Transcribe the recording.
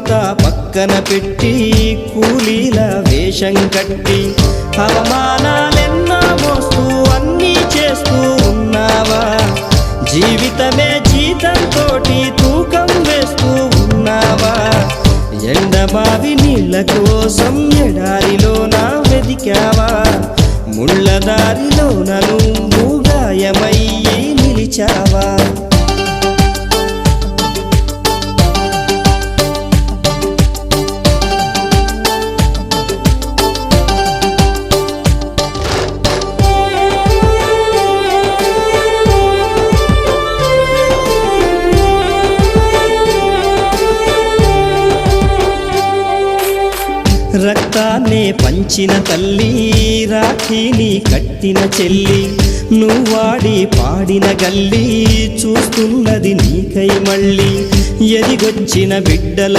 అంతా పక్కన పెట్టి కూలీల వేషం కట్టి అవమానాలెన్నో మోస్తూ అన్నీ చేస్తూ ఉన్నావా? జీవితమే జీతంతోటి తూకం వేస్తూ ఉన్నావా? ఎండమావి నీళ్ళ కోసం ఎడారిలోన వెదికావా? ముళ్ళ దారిలోన నువ్వు గాయమయ్యి నిలిచావా? రక్తాన్నే పంచిన తల్లి, రాఖీని కట్టిన చెల్లి, నువ్వాడి పాడిన గల్లి చూస్తున్నది నీకై మళ్ళీ. ఎదిగొచ్చిన బిడ్డల